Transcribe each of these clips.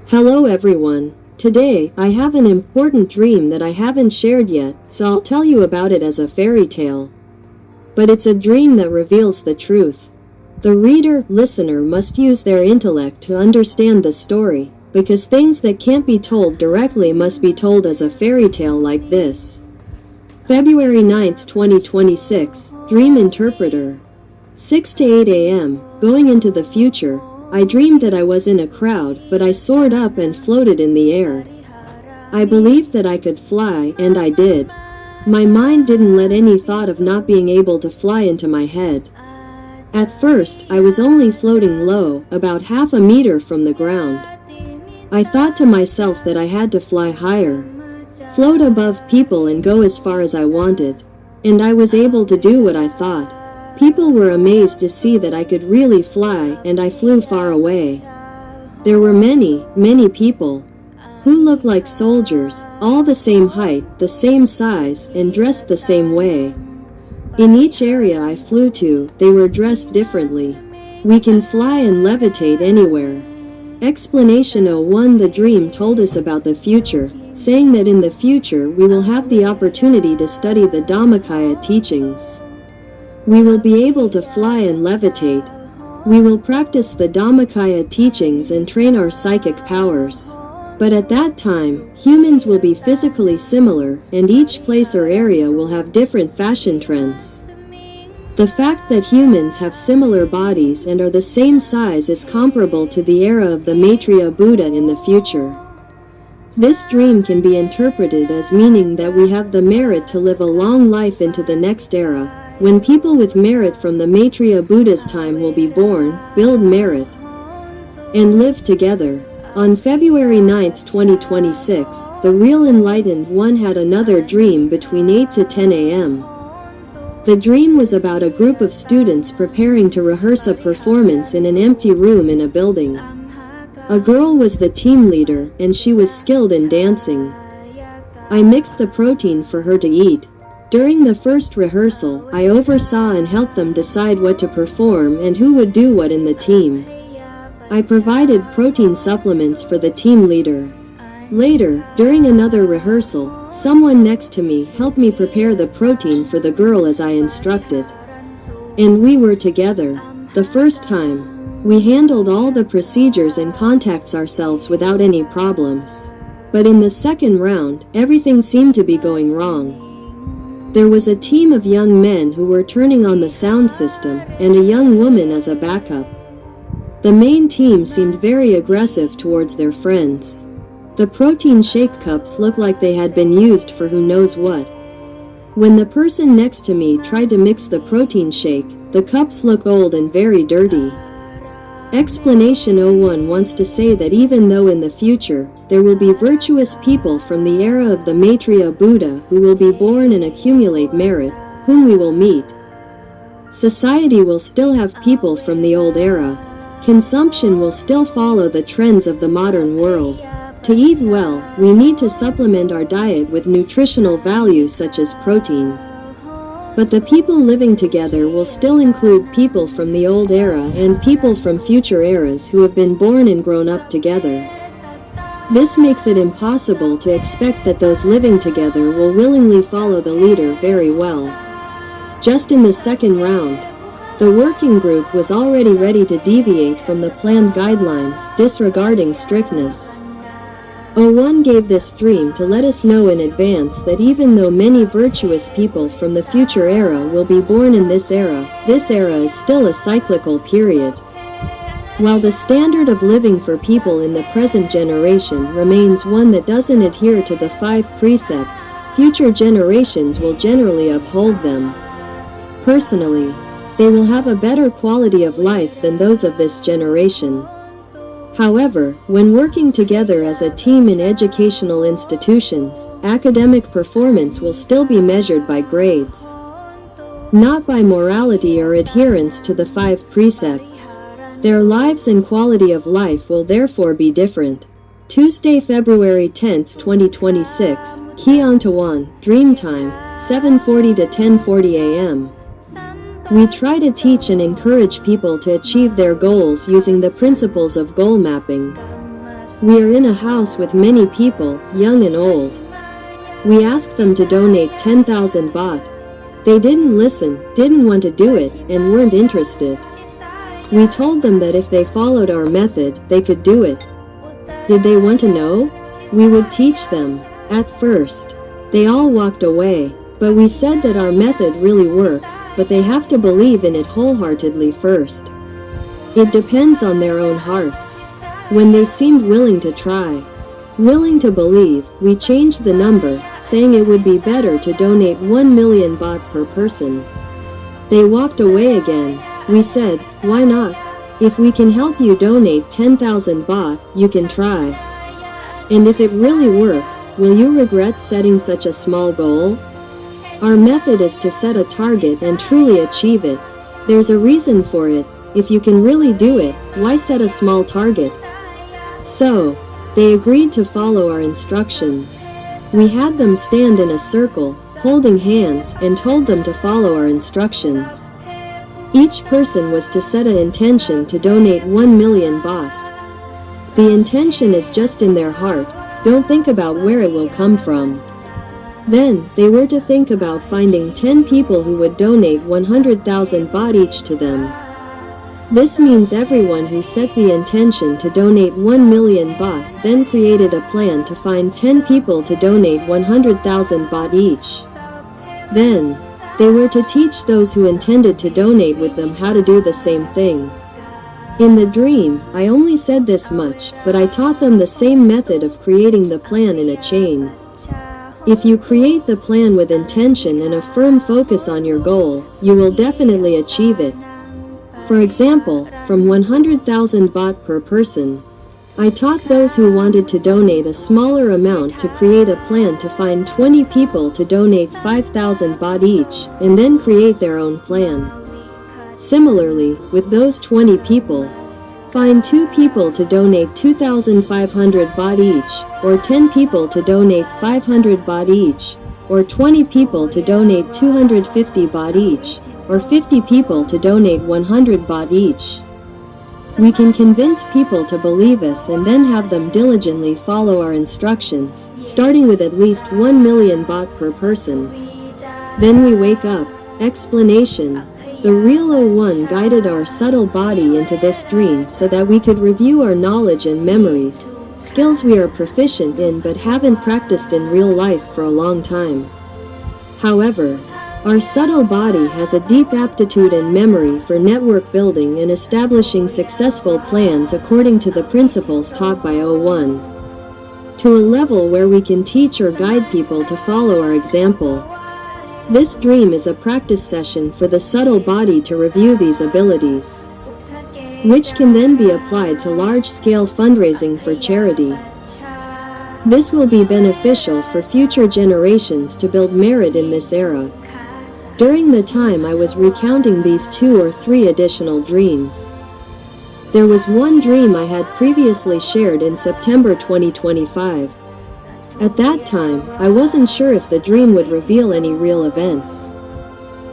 Hello everyone. Today, I have an important dream that I haven't shared yet, so I'll tell you about it as a fairy tale. But it's a dream that reveals the truth. The listener must use their intellect to understand the story, because things that can't be told directly must be told as a fairy tale like this. February 9th, 2026, Dream Interpreter. 6 to 8 a.m., going into the future. I dreamed that I was in a crowd, but I soared up and floated in the air. I believed that I could fly, and I did. My mind didn't let any thought of not being able to fly into my head. At first, I was only floating low, about half a meter from the ground. I thought to myself that I had to fly higher, float above people and go as far as I wanted. And I was able to do what I thought. People were amazed to see that I could really fly, and I flew far away. There were many people who looked like soldiers, all the same height, the same size, and dressed the same way. In each area I flew to, they were dressed differently. We can fly and levitate anywhere. Explanation 01. The dream told us about the future, saying that in the future we will have the opportunity to study the Dhammakaya teachings. We will be able to fly and levitate. We will practice the Dhammakaya teachings and train our psychic powers. But at that time, humans will be physically similar, and each place or area will have different fashion trends. The fact that humans have similar bodies and are the same size is comparable to the era of the Maitreya Buddha in the future. This dream can be interpreted as meaning that we have the merit to live a long life into the next era, when people with merit from the Maitreya Buddha's time will be born, build merit, and live together. On February 9th, 2026, the real enlightened one had another dream between 8 to 10 a.m. The dream was about a group of students preparing to rehearse a performance in an empty room in a building. A girl was the team leader, and she was skilled in dancing. I mixed the protein for her to eat. During the first rehearsal, I oversaw and helped them decide what to perform and who would do what in the team. I provided protein supplements for the team leader. Later, during another rehearsal, someone next to me helped me prepare the protein for the girl as I instructed. And we were together. The first time, we handled all the procedures and contacts ourselves without any problems. But in the second round, everything seemed to be going wrong. There was a team of young men who were turning on the sound system, and a young woman as a backup. The main team seemed very aggressive towards their friends. The protein shake cups looked like they had been used for who knows what. When the person next to me tried to mix the protein shake, the cups looked old and very dirty. Explanation 01 wants to say that even though in the future, there will be virtuous people from the era of the Maitreya Buddha who will be born and accumulate merit, whom we will meet, society will still have people from the old era. Consumption will still follow the trends of the modern world. To eat well, we need to supplement our diet with nutritional values such as protein. But the people living together will still include people from the old era and people from future eras who have been born and grown up together. This makes it impossible to expect that those living together will willingly follow the leader very well. Just in the second round, the working group was already ready to deviate from the planned guidelines, disregarding strictness. 01 gave this dream to let us know in advance that even though many virtuous people from the future era will be born in this era is still a cyclical period. While the standard of living for people in the present generation remains one that doesn't adhere to the 5 precepts, future generations will generally uphold them. Personally, they will have a better quality of life than those of this generation. However, when working together as a team in educational institutions, academic performance will still be measured by grades, not by morality or adherence to the 5 precepts. Their lives and quality of life will therefore be different. Tuesday, February 10th, 2026, Kiantawan, Dream Time, 7:40 to 10:40 a.m. We try to teach and encourage people to achieve their goals using the principles of goal mapping. We are in a house with many people, young and old. We asked them to donate 10,000 baht. They didn't listen, didn't want to do it, and weren't interested. We told them that if they followed our method, they could do it. Did they want to know? We would teach them. At first, they all walked away, but we said that our method really works, but they have to believe in it wholeheartedly first. It depends on their own hearts. When they seemed willing to try, willing to believe, we changed the number, saying it would be better to donate 1 million baht per person. They walked away again. We said, why not? If we can help you donate 10,000 baht, you can try. And if it really works, will you regret setting such a small goal? Our method is to set a target and truly achieve it. There's a reason for it. If you can really do it, why set a small target? So, they agreed to follow our instructions. We had them stand in a circle, holding hands, and told them to follow our instructions. Each person was to set an intention to donate 1 million baht. The intention is just in their heart, don't think about where it will come from. Then, they were to think about finding 10 people who would donate 100,000 baht each to them. This means everyone who set the intention to donate 1 million baht then created a plan to find 10 people to donate 100,000 baht each. Then, they were to teach those who intended to donate with them how to do the same thing. In the dream, I only said this much, but I taught them the same method of creating the plan in a chain. If you create the plan with intention and a firm focus on your goal, you will definitely achieve it. For example, from 100,000 baht per person, I taught those who wanted to donate a smaller amount to create a plan to find 20 people to donate 5,000 baht each, and then create their own plan. Similarly, with those 20 people, find 2 people to donate 2,500 baht each, or 10 people to donate 500 baht each, or 20 people to donate 250 baht each, or 50 people to donate 100 baht each. We can convince people to believe us and then have them diligently follow our instructions, starting with at least 1 million baht per person. Then we wake up. Explanation. The real O1 guided our subtle body into this dream so that we could review our knowledge and memories, skills we are proficient in but haven't practiced in real life for a long time. However, our subtle body has a deep aptitude and memory for network building and establishing successful plans according to the principles taught by O1, to a level where we can teach or guide people to follow our example. This dream is a practice session for the subtle body to review these abilities, which can then be applied to large-scale fundraising for charity. This will be beneficial for future generations to build merit in this era. During the time I was recounting these 2 or 3 additional dreams, there was one dream I had previously shared in September 2025. At that time, I wasn't sure if the dream would reveal any real events.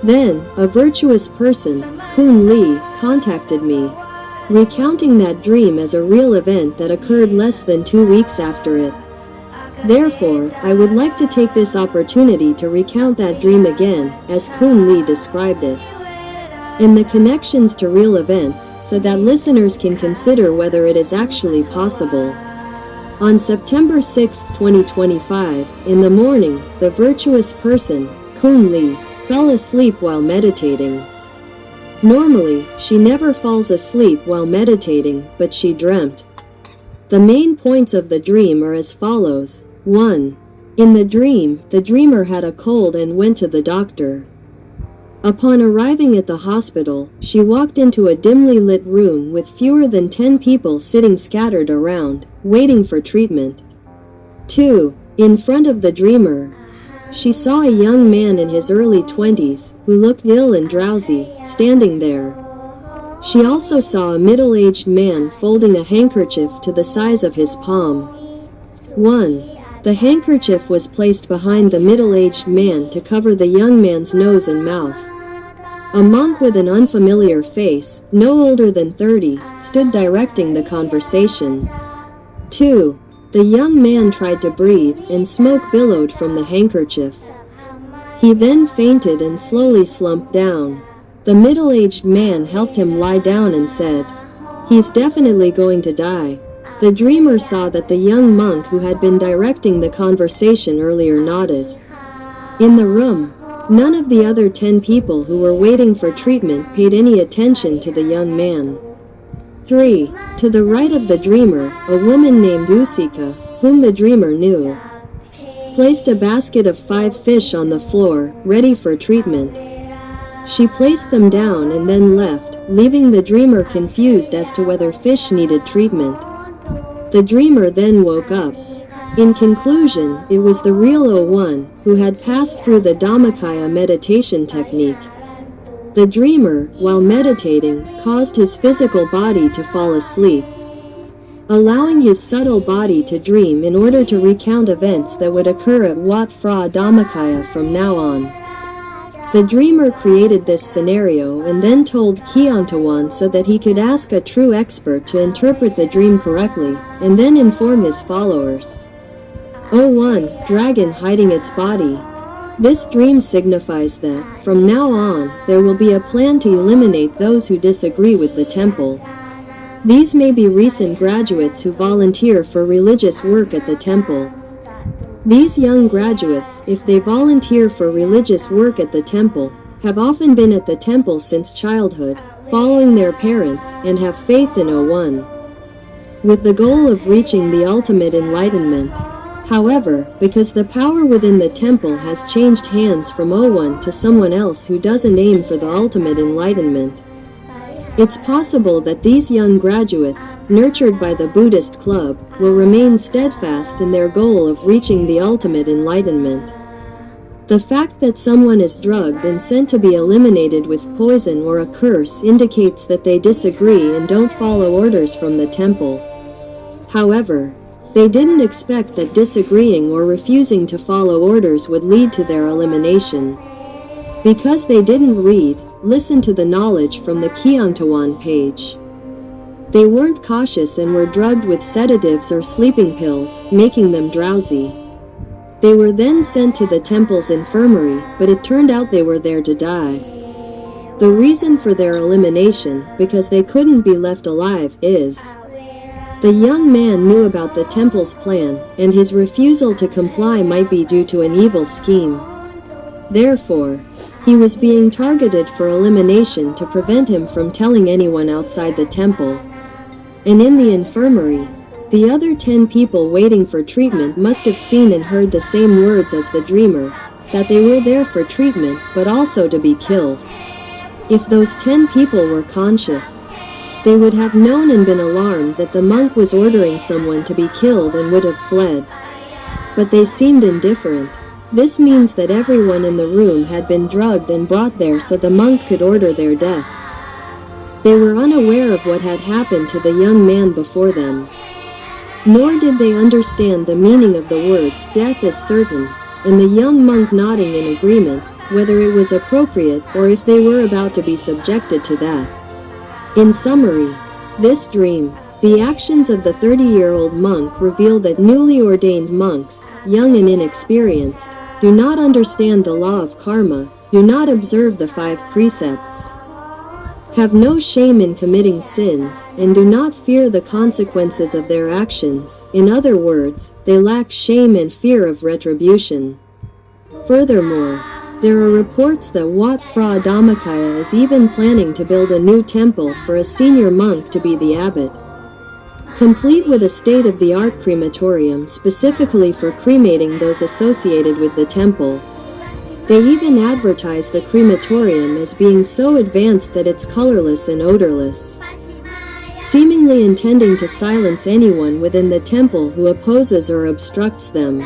Then, a virtuous person, Kun Lee, contacted me, recounting that dream as a real event that occurred less than 2 weeks after it. Therefore, I would like to take this opportunity to recount that dream again, as Kun Lee described it, and the connections to real events, so that listeners can consider whether it is actually possible. On September 6, 2025, in the morning, the virtuous person, Kun Lee, fell asleep while meditating. Normally, she never falls asleep while meditating, but she dreamt. The main points of the dream are as follows. 1. In the dream, the dreamer had a cold and went to the doctor. Upon arriving at the hospital, she walked into a dimly lit room with fewer than 10 people sitting scattered around, waiting for treatment. 2. In front of the dreamer, she saw a young man in his early 20s, who looked ill and drowsy, standing there. She also saw a middle-aged man folding a handkerchief to the size of his palm. 1. The handkerchief was placed behind the middle-aged man to cover the young man's nose and mouth. A monk with an unfamiliar face, no older than 30, stood directing the conversation. 2. The young man tried to breathe, and smoke billowed from the handkerchief. He then fainted and slowly slumped down. The middle-aged man helped him lie down and said, "He's definitely going to die." The dreamer saw that the young monk who had been directing the conversation earlier nodded. In the room, none of the other 10 people who were waiting for treatment paid any attention to the young man. 3. To the right of the dreamer, a woman named Usika, whom the dreamer knew, placed a basket of 5 fish on the floor, ready for treatment. She placed them down and then left, leaving the dreamer confused as to whether fish needed treatment. The dreamer then woke up. In conclusion, it was the real O1, who had passed through the Dhammakaya meditation technique. The dreamer, while meditating, caused his physical body to fall asleep, allowing his subtle body to dream in order to recount events that would occur at Wat Phra Dhammakaya from now on. The dreamer created this scenario and then told Kyongtawan so that he could ask a true expert to interpret the dream correctly, and then inform his followers. O1, dragon hiding its body. This dream signifies that, from now on, there will be a plan to eliminate those who disagree with the temple. These may be recent graduates who volunteer for religious work at the temple. These young graduates, if they volunteer for religious work at the temple, have often been at the temple since childhood, following their parents, and have faith in O1, with the goal of reaching the ultimate enlightenment. However, because the power within the temple has changed hands from O1 to someone else who doesn't aim for the ultimate enlightenment, it's possible that these young graduates, nurtured by the Buddhist club, will remain steadfast in their goal of reaching the ultimate enlightenment. The fact that someone is drugged and sent to be eliminated with poison or a curse indicates that they disagree and don't follow orders from the temple. However, they didn't expect that disagreeing or refusing to follow orders would lead to their elimination. Because they didn't read, listen to the knowledge from the Kyongtawan page. They weren't cautious and were drugged with sedatives or sleeping pills, making them drowsy. They were then sent to the temple's infirmary, but it turned out they were there to die. The reason for their elimination, because they couldn't be left alive, is the young man knew about the temple's plan, and his refusal to comply might be due to an evil scheme. Therefore, he was being targeted for elimination to prevent him from telling anyone outside the temple. And in the infirmary, the other 10 people waiting for treatment must have seen and heard the same words as the dreamer, that they were there for treatment but also to be killed. If those 10 people were conscious, they would have known and been alarmed that the monk was ordering someone to be killed and would have fled. But they seemed indifferent. This means that everyone in the room had been drugged and brought there so the monk could order their deaths. They were unaware of what had happened to the young man before them. Nor did they understand the meaning of the words, "Death is certain," and the young monk nodding in agreement, whether it was appropriate or if they were about to be subjected to that. In summary, this dream, the actions of the 30-year-old monk reveal that newly ordained monks, young and inexperienced, do not understand the law of karma, do not observe the 5 precepts, have no shame in committing sins, and do not fear the consequences of their actions. In other words, they lack shame and fear of retribution. Furthermore, there are reports that Wat Phra Dhammakaya is even planning to build a new temple for a senior monk to be the abbot, complete with a state-of-the-art crematorium specifically for cremating those associated with the temple. They even advertise the crematorium as being so advanced that it's colorless and odorless, seemingly intending to silence anyone within the temple who opposes or obstructs them.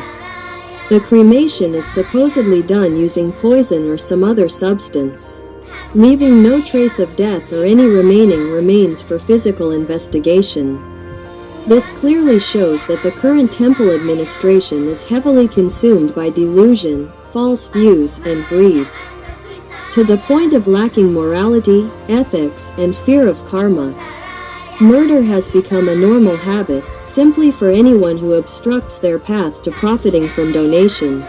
The cremation is supposedly done using poison or some other substance, leaving no trace of death or any remaining remains for physical investigation. This clearly shows that the current temple administration is heavily consumed by delusion, false views, and greed, to the point of lacking morality, ethics, and fear of karma. Murder has become a normal habit, simply for anyone who obstructs their path to profiting from donations.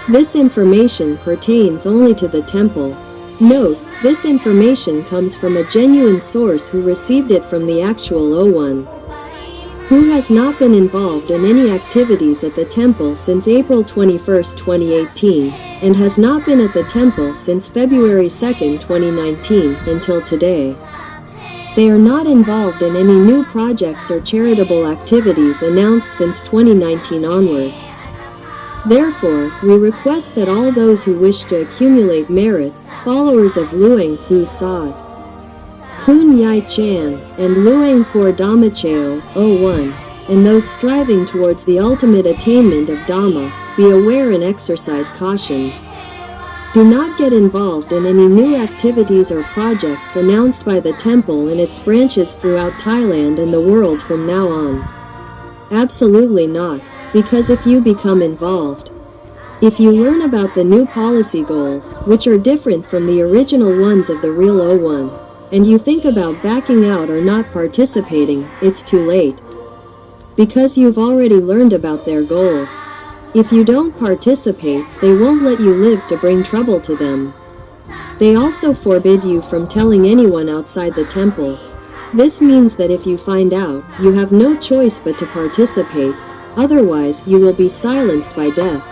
This information pertains only to the temple. Note, this information comes from a genuine source who received it from the actual O1, who has not been involved in any activities at the temple since April 21, 2018, and has not been at the temple since February 2, 2019, until today. They are not involved in any new projects or charitable activities announced since 2019 onwards. Therefore, we request that all those who wish to accumulate merit, followers of Luang Pu Sat, Kun Yai Chan, and Luang Por Dhamacheo, O1, and those striving towards the ultimate attainment of Dhamma, be aware and exercise caution. Do not get involved in any new activities or projects announced by the temple and its branches throughout Thailand and the world from now on. Absolutely not, because if you become involved, if you learn about the new policy goals, which are different from the original ones of the real O1, and you think about backing out or not participating, it's too late. Because you've already learned about their goals. If you don't participate, they won't let you live to bring trouble to them. They also forbid you from telling anyone outside the temple. This means that if you find out, you have no choice but to participate, otherwise you will be silenced by death.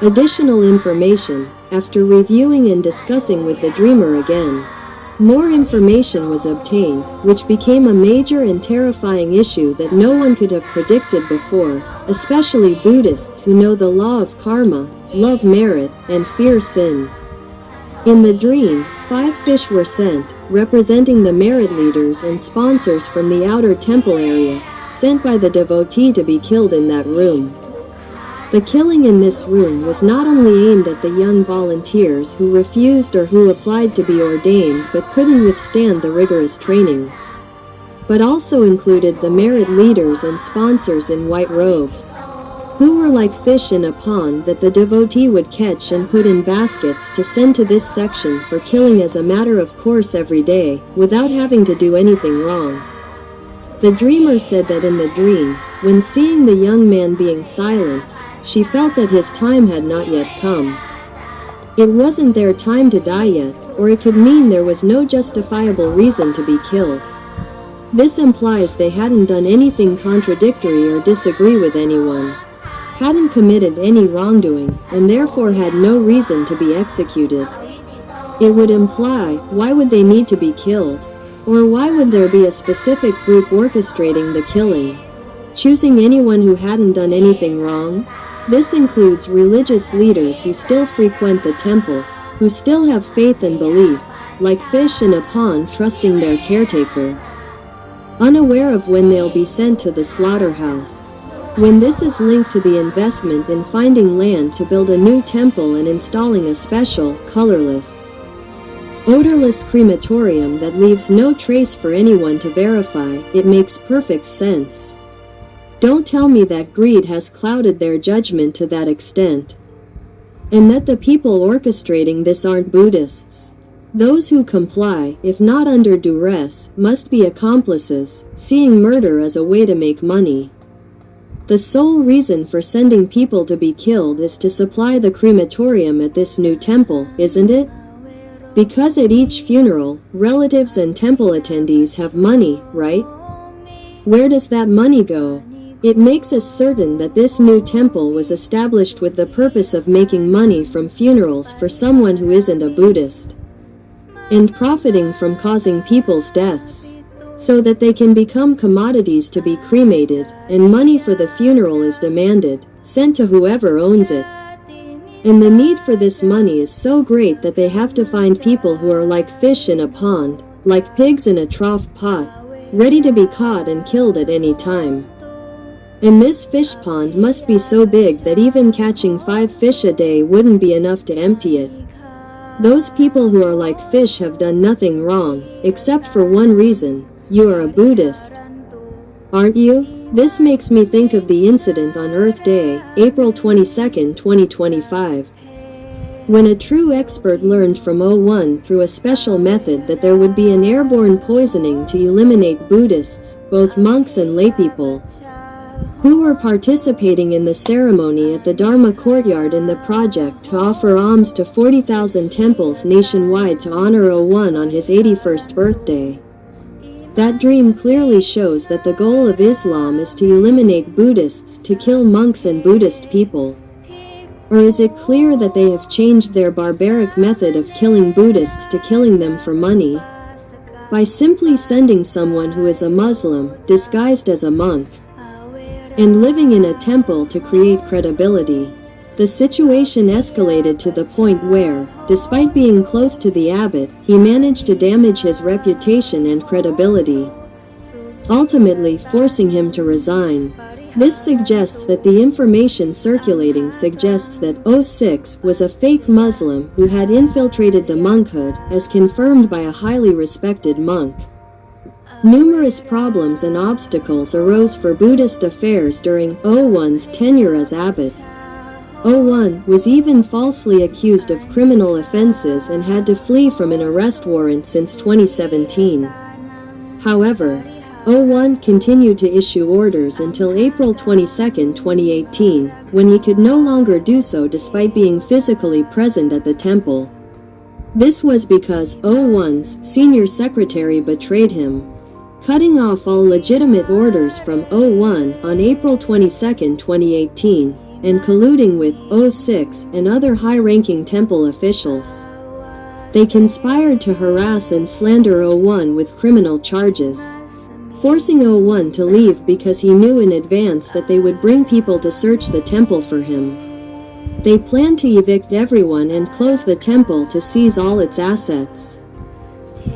Additional information, after reviewing and discussing with the dreamer again, more information was obtained, which became a major and terrifying issue that no one could have predicted before, especially Buddhists who know the law of karma, love merit, and fear sin. In the dream, 5 fish were sent, representing the merit leaders and sponsors from the outer temple area, sent by the devotee to be killed in that room. The killing in this room was not only aimed at the young volunteers who refused or who applied to be ordained but couldn't withstand the rigorous training, but also included the merit leaders and sponsors in white robes, who were like fish in a pond that the devotee would catch and put in baskets to send to this section for killing as a matter of course every day, without having to do anything wrong. The dreamer said that in the dream, when seeing the young man being silenced, she felt that his time had not yet come. It wasn't their time to die yet, or it could mean there was no justifiable reason to be killed. This implies they hadn't done anything contradictory or disagree with anyone, hadn't committed any wrongdoing, and therefore had no reason to be executed. It would imply, why would they need to be killed? Or why would there be a specific group orchestrating the killing, choosing anyone who hadn't done anything wrong? This includes religious leaders who still frequent the temple, who still have faith and belief, like fish in a pond trusting their caretaker, unaware of when they'll be sent to the slaughterhouse. When this is linked to the investment in finding land to build a new temple and installing a special, colorless, odorless crematorium that leaves no trace for anyone to verify, it makes perfect sense. Don't tell me that greed has clouded their judgment to that extent, and that the people orchestrating this aren't Buddhists. Those who comply, if not under duress, must be accomplices, seeing murder as a way to make money. The sole reason for sending people to be killed is to supply the crematorium at this new temple, isn't it? Because at each funeral, relatives and temple attendees have money, right? Where does that money go? It makes us certain that this new temple was established with the purpose of making money from funerals for someone who isn't a Buddhist, and profiting from causing people's deaths, so that they can become commodities to be cremated, and money for the funeral is demanded, sent to whoever owns it. And the need for this money is so great that they have to find people who are like fish in a pond, like pigs in a trough pot, ready to be caught and killed at any time. And this fish pond must be so big that even catching 5 fish a day wouldn't be enough to empty it. Those people who are like fish have done nothing wrong, except for one reason: you are a Buddhist. Aren't you? This makes me think of the incident on Earth Day, April 22, 2025. When a true expert learned from O1 through a special method that there would be an airborne poisoning to eliminate Buddhists, both monks and laypeople, who were participating in the ceremony at the Dharma courtyard in the project to offer alms to 40,000 temples nationwide to honor O1 on his 81st birthday. That dream clearly shows that the goal of Islam is to eliminate Buddhists, to kill monks and Buddhist people. Or is it clear that they have changed their barbaric method of killing Buddhists to killing them for money? By simply sending someone who is a Muslim, disguised as a monk, and living in a temple to create credibility. The situation escalated to the point where, despite being close to the abbot, he managed to damage his reputation and credibility, ultimately forcing him to resign. This suggests that the information circulating suggests that 06 was a fake Muslim who had infiltrated the monkhood, as confirmed by a highly respected monk. Numerous problems and obstacles arose for Buddhist affairs during O1's tenure as abbot. O1 was even falsely accused of criminal offenses and had to flee from an arrest warrant since 2017. However, O1 continued to issue orders until April 22, 2018, when he could no longer do so despite being physically present at the temple. This was because O1's senior secretary betrayed him, cutting off all legitimate orders from O1 on April 22, 2018, and colluding with O6 and other high-ranking temple officials. They conspired to harass and slander O1 with criminal charges, forcing O1 to leave because he knew in advance that they would bring people to search the temple for him. They planned to evict everyone and close the temple to seize all its assets,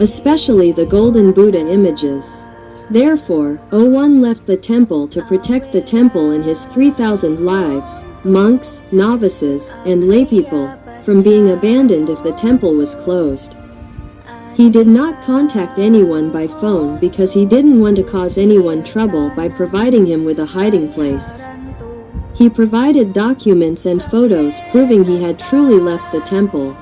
especially the golden Buddha images. Therefore, O1 left the temple to protect the temple and his 3,000 lives, monks, novices, and laypeople, from being abandoned if the temple was closed. He did not contact anyone by phone because he didn't want to cause anyone trouble by providing him with a hiding place. He provided documents and photos proving he had truly left the temple.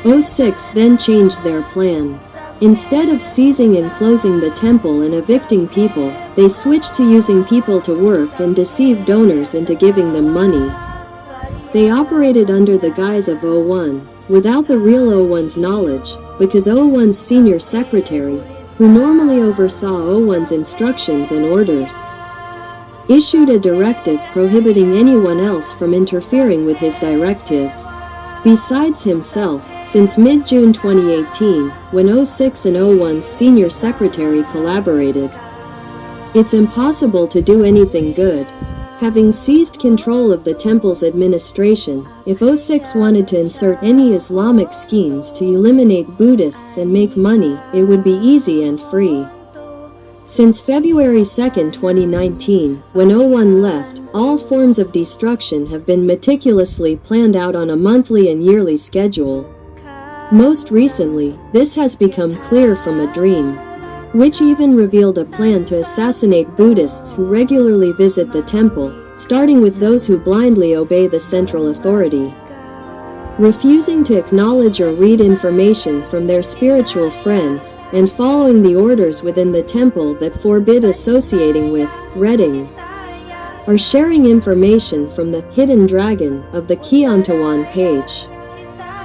O6 then changed their plan. Instead of seizing and closing the temple and evicting people, they switched to using people to work and deceive donors into giving them money. They operated under the guise of O1, without the real O1's knowledge, because O1's senior secretary, who normally oversaw O1's instructions and orders, issued a directive prohibiting anyone else from interfering with his directives, besides himself. Since mid-June 2018, when O6 and O1's senior secretary collaborated, it's impossible to do anything good. Having seized control of the temple's administration, if O6 wanted to insert any Islamic schemes to eliminate Buddhists and make money, it would be easy and free. Since February 2, 2019, when O1 left, all forms of destruction have been meticulously planned out on a monthly and yearly schedule. Most recently, this has become clear from a dream, which even revealed a plan to assassinate Buddhists who regularly visit the temple, starting with those who blindly obey the central authority, refusing to acknowledge or read information from their spiritual friends, and following the orders within the temple that forbid associating with, reading, or sharing information from the hidden dragon of the Kiantawan page.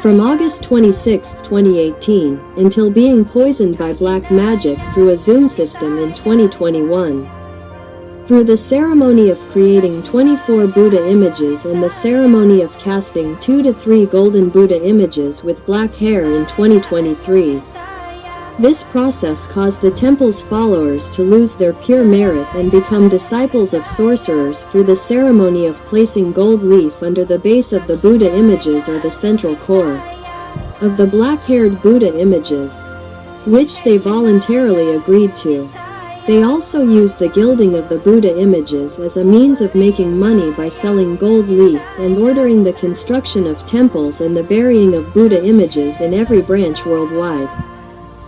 From August 26, 2018, until being poisoned by black magic through a Zoom system in 2021. Through the ceremony of creating 24 Buddha images and the ceremony of casting 2 to 3 golden Buddha images with black hair in 2023. This process caused the temple's followers to lose their pure merit and become disciples of sorcerers through the ceremony of placing gold leaf under the base of the Buddha images or the central core of the black-haired Buddha images, which they voluntarily agreed to. They also used the gilding of the Buddha images as a means of making money by selling gold leaf and ordering the construction of temples and the burying of Buddha images in every branch worldwide.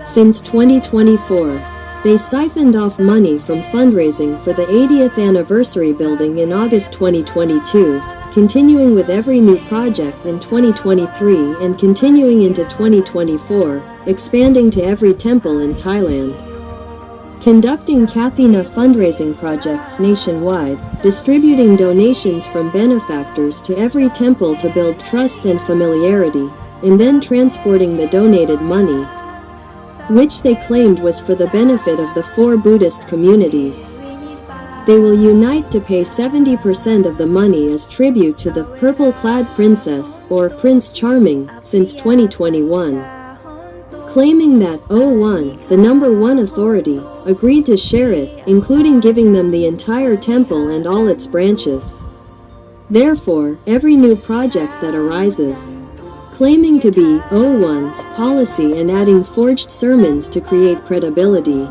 Since 2024, they siphoned off money from fundraising for the 80th anniversary building in August 2022, continuing with every new project in 2023 and continuing into 2024, expanding to every temple in Thailand. Conducting Kathina fundraising projects nationwide, distributing donations from benefactors to every temple to build trust and familiarity, and then transporting the donated money, which they claimed was for the benefit of the 4 Buddhist communities. They will unite to pay 70% of the money as tribute to the purple-clad princess, or Prince Charming, since 2021. Claiming that O1, the number 1 authority, agreed to share it, including giving them the entire temple and all its branches. Therefore, every new project that arises, claiming to be O1's policy and adding forged sermons to create credibility,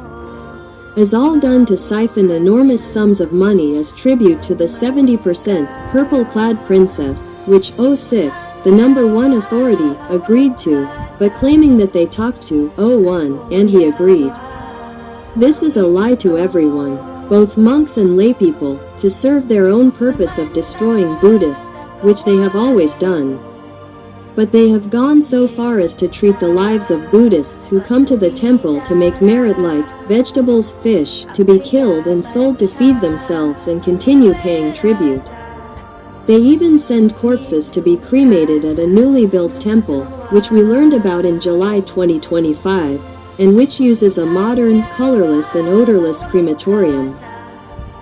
is all done to siphon enormous sums of money as tribute to the 70% purple-clad princess, which O6, the number 1 authority, agreed to, but claiming that they talked to O1 and he agreed. This is a lie to everyone, both monks and laypeople, to serve their own purpose of destroying Buddhists, which they have always done. But they have gone so far as to treat the lives of Buddhists who come to the temple to make merit like vegetables, fish, to be killed and sold to feed themselves and continue paying tribute. They even send corpses to be cremated at a newly built temple, which we learned about in July 2025, and which uses a modern, colorless and odorless crematorium.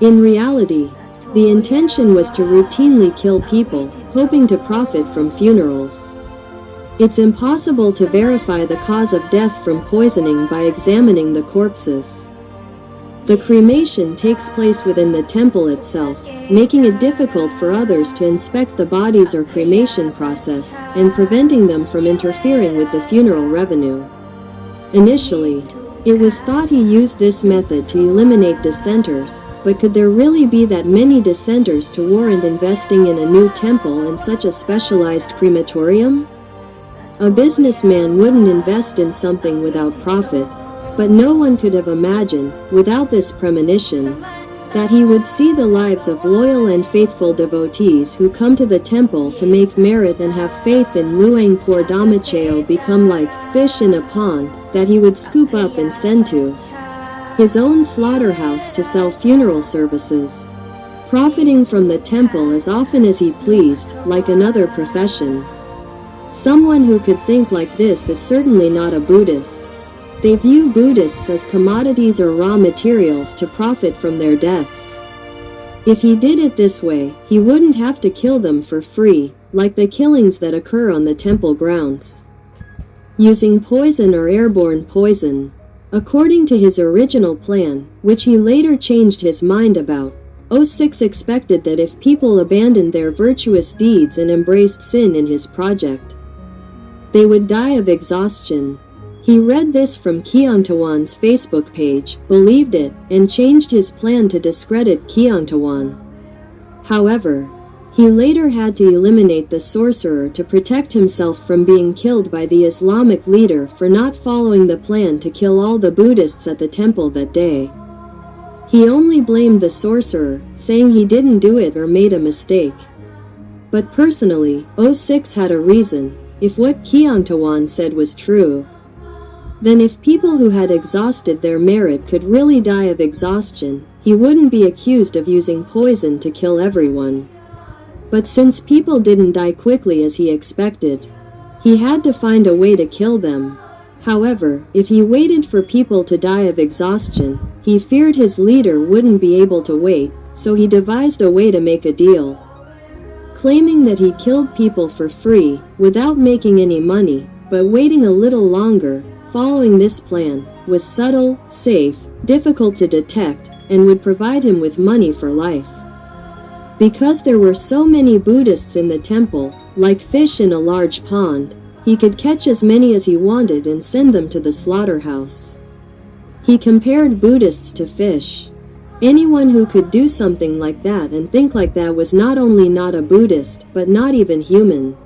In reality, the intention was to routinely kill people, hoping to profit from funerals. It's impossible to verify the cause of death from poisoning by examining the corpses. The cremation takes place within the temple itself, making it difficult for others to inspect the bodies or cremation process, and preventing them from interfering with the funeral revenue. Initially, it was thought he used this method to eliminate dissenters, but could there really be that many dissenters to warrant investing in a new temple and such a specialized crematorium? A businessman wouldn't invest in something without profit, but no one could have imagined, without this premonition, that he would see the lives of loyal and faithful devotees who come to the temple to make merit and have faith in Luang Por Damacheo become like fish in a pond that he would scoop up and send to his own slaughterhouse to sell funeral services, profiting from the temple as often as he pleased, like another profession. Someone who could think like this is certainly not a Buddhist. They view Buddhists as commodities or raw materials to profit from their deaths. If he did it this way, he wouldn't have to kill them for free, like the killings that occur on the temple grounds, using poison or airborne poison. According to his original plan, which he later changed his mind about, O6 expected that if people abandoned their virtuous deeds and embraced sin in his project, they would die of exhaustion. He read this from Keongtawan's Facebook page, believed it, and changed his plan to discredit Keongtawan. However, he later had to eliminate the sorcerer to protect himself from being killed by the Islamic leader for not following the plan to kill all the Buddhists at the temple that day. He only blamed the sorcerer, saying he didn't do it or made a mistake. But personally, O6 had a reason. If what Keongtawan said was true, then if people who had exhausted their merit could really die of exhaustion, he wouldn't be accused of using poison to kill everyone. But since people didn't die quickly as he expected, he had to find a way to kill them. However, if he waited for people to die of exhaustion, he feared his leader wouldn't be able to wait, so he devised a way to make a deal. Claiming that he killed people for free, without making any money, but waiting a little longer, following this plan, was subtle, safe, difficult to detect, and would provide him with money for life. Because there were so many Buddhists in the temple, like fish in a large pond, he could catch as many as he wanted and send them to the slaughterhouse. He compared Buddhists to fish. Anyone who could do something like that and think like that was not only not a Buddhist, but not even human.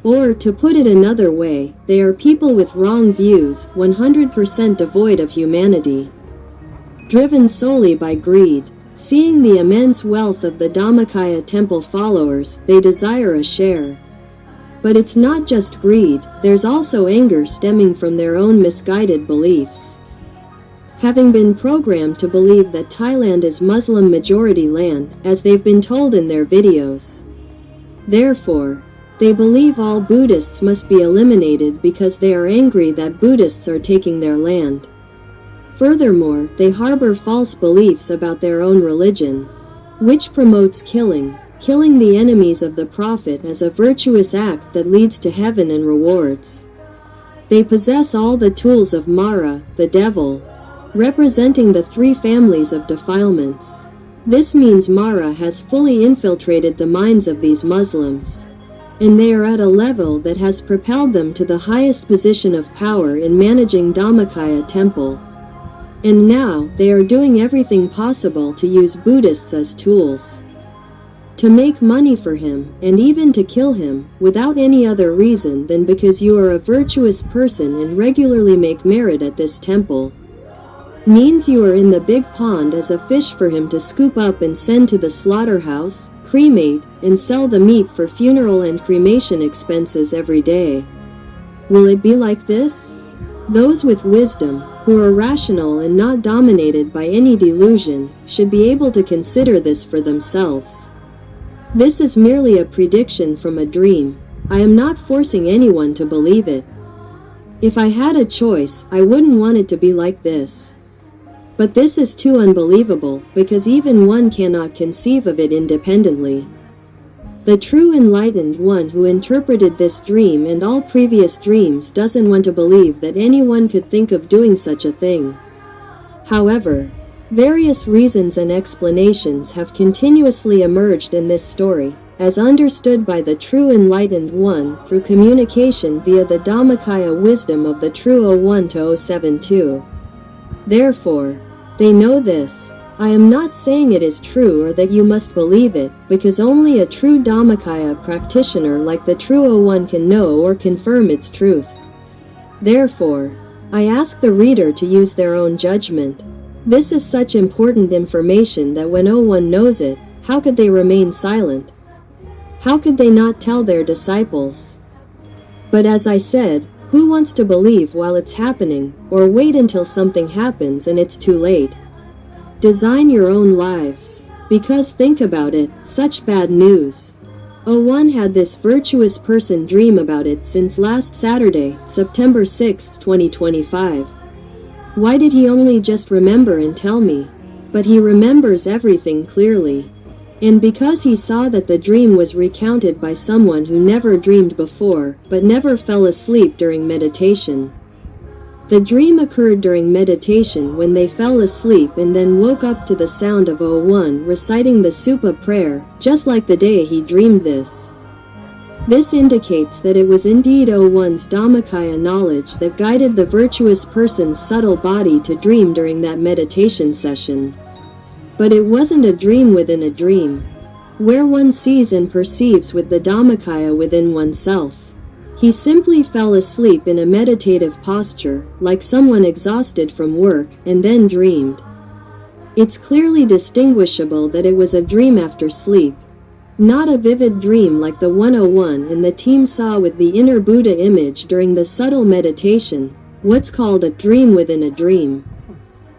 Or, to put it another way, they are people with wrong views, 100% devoid of humanity, driven solely by greed, Seeing the immense wealth of the Dhammakaya temple followers, they desire a share. But it's not just greed, there's also anger stemming from their own misguided beliefs. Having been programmed to believe that Thailand is Muslim majority land, as they've been told in their videos. Therefore, they believe all Buddhists must be eliminated because they are angry that Buddhists are taking their land. Furthermore, they harbor false beliefs about their own religion, which promotes killing the enemies of the Prophet as a virtuous act that leads to heaven and rewards. They possess all the tools of Mara, the devil, representing the three families of defilements. This means Mara has fully infiltrated the minds of these Muslims, and they are at a level that has propelled them to the highest position of power in managing Dhammakaya temple. And now, they are doing everything possible to use Buddhists as tools. To make money for him, and even to kill him, without any other reason than because you are a virtuous person and regularly make merit at this temple. Means you are in the big pond as a fish for him to scoop up and send to the slaughterhouse, cremate, and sell the meat for funeral and cremation expenses every day. Will it be like this? Those with wisdom, who are rational and not dominated by any delusion, should be able to consider this for themselves. This is merely a prediction from a dream. I am not forcing anyone to believe it. If I had a choice, I wouldn't want it to be like this. But this is too unbelievable, because even one cannot conceive of it independently. The true enlightened one who interpreted this dream and all previous dreams doesn't want to believe that anyone could think of doing such a thing. However, various reasons and explanations have continuously emerged in this story, as understood by the true enlightened one through communication via the Dhammakaya wisdom of the true 01 to 072. Therefore, they know this. I am not saying it is true or that you must believe it, because only a true Dhammakaya practitioner like the true 01 can know or confirm its truth. Therefore, I ask the reader to use their own judgment. This is such important information that when 01 knows it, how could they remain silent? How could they not tell their disciples? But as I said, who wants to believe while it's happening, or wait until something happens and it's too late? Design your own lives. Because think about it, such bad news. 01 had this virtuous person dream about it since last Saturday, September 6, 2025. Why did he only just remember and tell me? But he remembers everything clearly. And because he saw that the dream was recounted by someone who never dreamed before, but never fell asleep during meditation. The dream occurred during meditation when they fell asleep and then woke up to the sound of 01 reciting the Supa prayer, just like the day he dreamed this. This indicates that it was indeed 01's Dhammakaya knowledge that guided the virtuous person's subtle body to dream during that meditation session. But it wasn't a dream within a dream, where one sees and perceives with the Dhammakaya within oneself. He simply fell asleep in a meditative posture, like someone exhausted from work, and then dreamed. It's clearly distinguishable that it was a dream after sleep, not a vivid dream like the 101 and the team saw with the inner Buddha image during the subtle meditation, what's called a dream within a dream.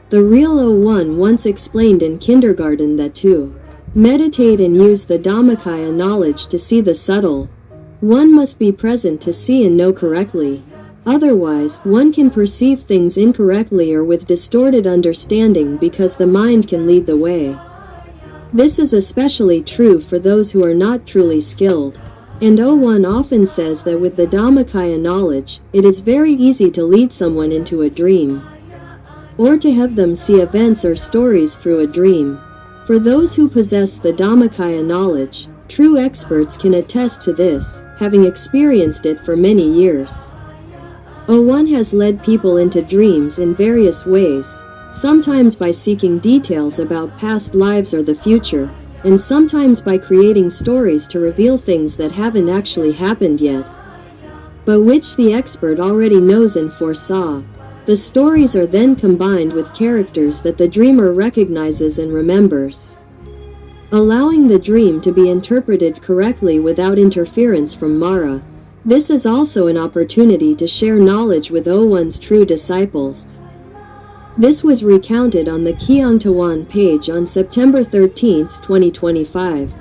The real 01 once explained in kindergarten that to meditate and use the Dhammakaya knowledge to see the subtle, one must be present to see and know correctly. Otherwise, one can perceive things incorrectly or with distorted understanding because the mind can lead the way. This is especially true for those who are not truly skilled. And 01 often says that with the Dhammakaya knowledge, it is very easy to lead someone into a dream, or to have them see events or stories through a dream. For those who possess the Dhammakaya knowledge, true experts can attest to this, having experienced it for many years. 01 has led people into dreams in various ways, sometimes by seeking details about past lives or the future, and sometimes by creating stories to reveal things that haven't actually happened yet, but which the expert already knows and foresaw. The stories are then combined with characters that the dreamer recognizes and remembers, allowing the dream to be interpreted correctly without interference from Mara. This is also an opportunity to share knowledge with O1's true disciples. This was recounted on the Kiangtawan page on September 13, 2025.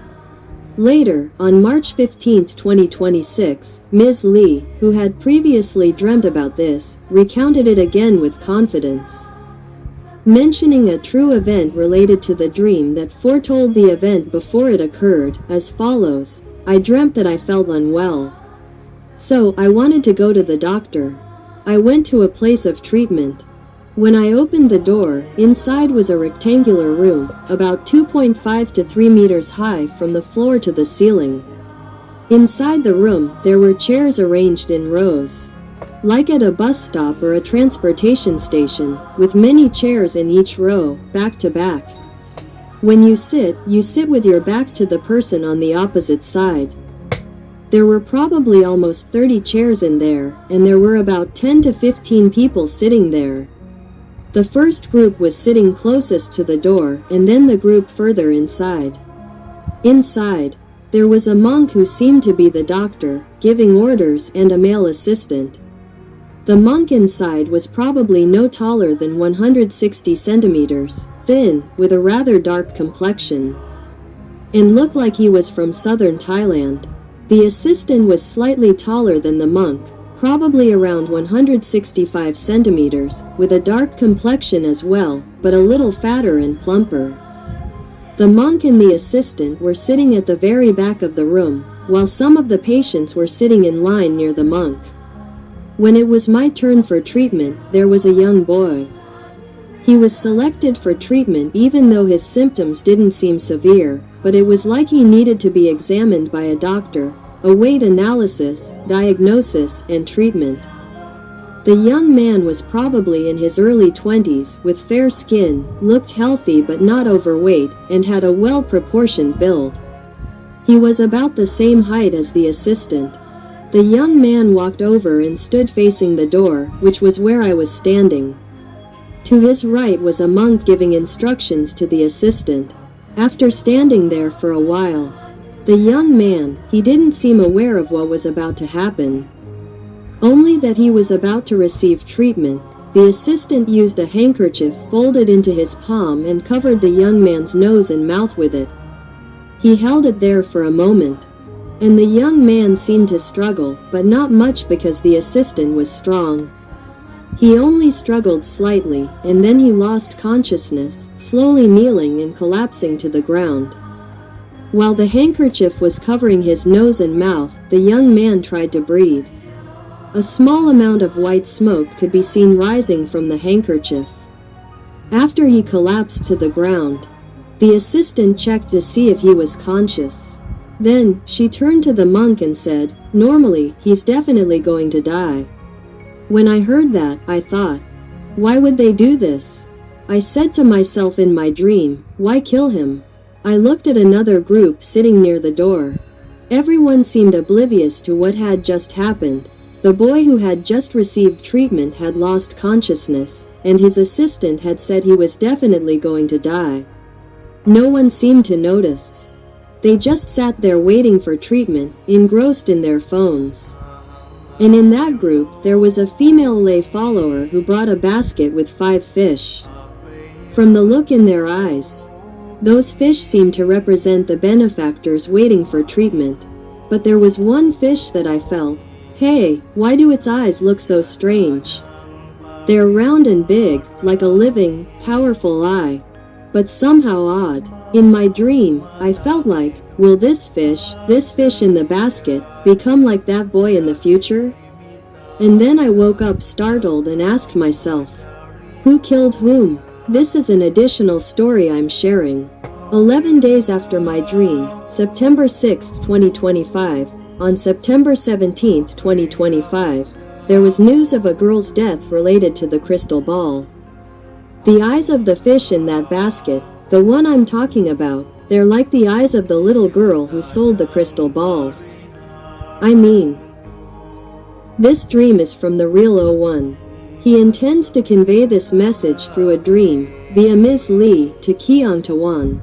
Later, on March 15, 2026, Ms. Lee, who had previously dreamt about this, recounted it again with confidence, mentioning a true event related to the dream that foretold the event before it occurred, as follows: "I dreamt that I felt unwell. So, I wanted to go to the doctor. I went to a place of treatment. When I opened the door, inside was a rectangular room, about 2.5 to 3 meters high from the floor to the ceiling. Inside the room, there were chairs arranged in rows, like at a bus stop or a transportation station, with many chairs in each row, back to back. When you sit with your back to the person on the opposite side. There were probably almost 30 chairs in there, and there were about 10 to 15 people sitting there. The first group was sitting closest to the door, and then the group further inside. Inside, there was a monk who seemed to be the doctor, giving orders, and a male assistant. The monk inside was probably no taller than 160 centimeters, thin, with a rather dark complexion, and looked like he was from southern Thailand. The assistant was slightly taller than the monk, probably around 165 centimeters, with a dark complexion as well, but a little fatter and plumper. The monk and the assistant were sitting at the very back of the room, while some of the patients were sitting in line near the monk. When it was my turn for treatment, there was a young boy. He was selected for treatment even though his symptoms didn't seem severe, but it was like he needed to be examined by a doctor, await analysis, diagnosis, and treatment. The young man was probably in his early 20s, with fair skin, looked healthy but not overweight, and had a well-proportioned build. He was about the same height as the assistant. The young man walked over and stood facing the door, which was where I was standing. To his right was a monk giving instructions to the assistant. After standing there for a while, the young man, he didn't seem aware of what was about to happen, only that he was about to receive treatment. The assistant used a handkerchief folded into his palm and covered the young man's nose and mouth with it. He held it there for a moment, and the young man seemed to struggle, but not much because the assistant was strong. He only struggled slightly, and then he lost consciousness, slowly kneeling and collapsing to the ground. While the handkerchief was covering his nose and mouth, the young man tried to breathe. A small amount of white smoke could be seen rising from the handkerchief. After he collapsed to the ground, the assistant checked to see if he was conscious. Then, she turned to the monk and said, "Normally, he's definitely going to die." When I heard that, I thought, why would they do this? I said to myself in my dream, why kill him? I looked at another group sitting near the door. Everyone seemed oblivious to what had just happened. The boy who had just received treatment had lost consciousness, and his assistant had said he was definitely going to die. No one seemed to notice. They just sat there waiting for treatment, engrossed in their phones. And in that group, there was a female lay follower who brought a basket with 5 fish. From the look in their eyes, those fish seemed to represent the benefactors waiting for treatment. But there was one fish that I felt, hey, why do its eyes look so strange? They're round and big, like a living, powerful eye, but somehow odd. In my dream, I felt like, will this fish in the basket, become like that boy in the future? And then I woke up startled and asked myself, who killed whom? This is an additional story I'm sharing. 11 days after my dream, September 6, 2025, on September 17, 2025, there was news of a girl's death related to the crystal ball. The eyes of the fish in that basket, the one I'm talking about, they're like the eyes of the little girl who sold the crystal balls. I mean, this dream is from the real O1. He intends to convey this message through a dream, via Ms. Lee, to Keong Tawan,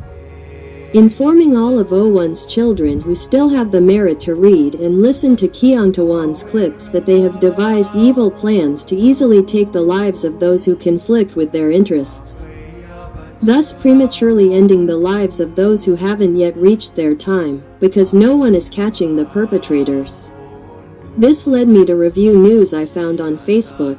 informing all of O1's children who still have the merit to read and listen to Keong Tawan's clips that they have devised evil plans to easily take the lives of those who conflict with their interests, thus prematurely ending the lives of those who haven't yet reached their time, because no one is catching the perpetrators. This led me to review news I found on Facebook,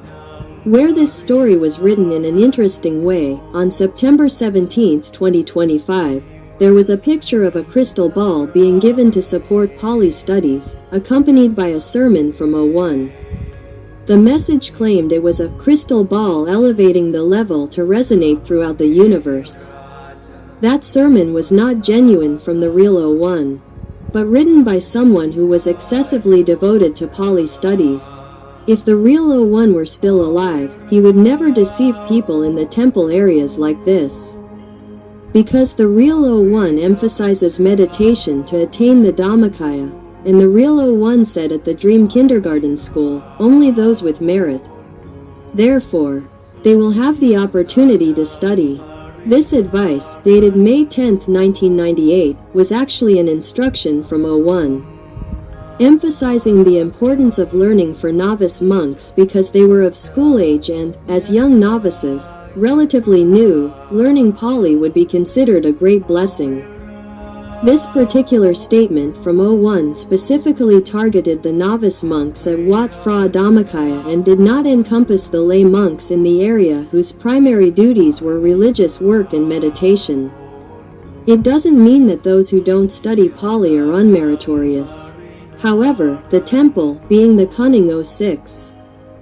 where this story was written in an interesting way. On September 17, 2025, there was a picture of a crystal ball being given to support Pali studies, accompanied by a sermon from O1. The message claimed it was a crystal ball elevating the level to resonate throughout the universe. That sermon was not genuine from the real O1, but written by someone who was excessively devoted to Pali studies. If the real O1 were still alive, he would never deceive people in the temple areas like this. Because the real O1 emphasizes meditation to attain the Dhammakaya, and the real O1 said at the Dream Kindergarten School, only those with merit. Therefore, they will have the opportunity to study. This advice, dated May 10, 1998, was actually an instruction from O1, emphasizing the importance of learning for novice monks because they were of school age and, as young novices, relatively new, learning Pali would be considered a great blessing. This particular statement from O1 specifically targeted the novice monks at Wat Phra Dhammakaya and did not encompass the lay monks in the area whose primary duties were religious work and meditation. It doesn't mean that those who don't study Pali are unmeritorious. However, the temple, being the cunning O6,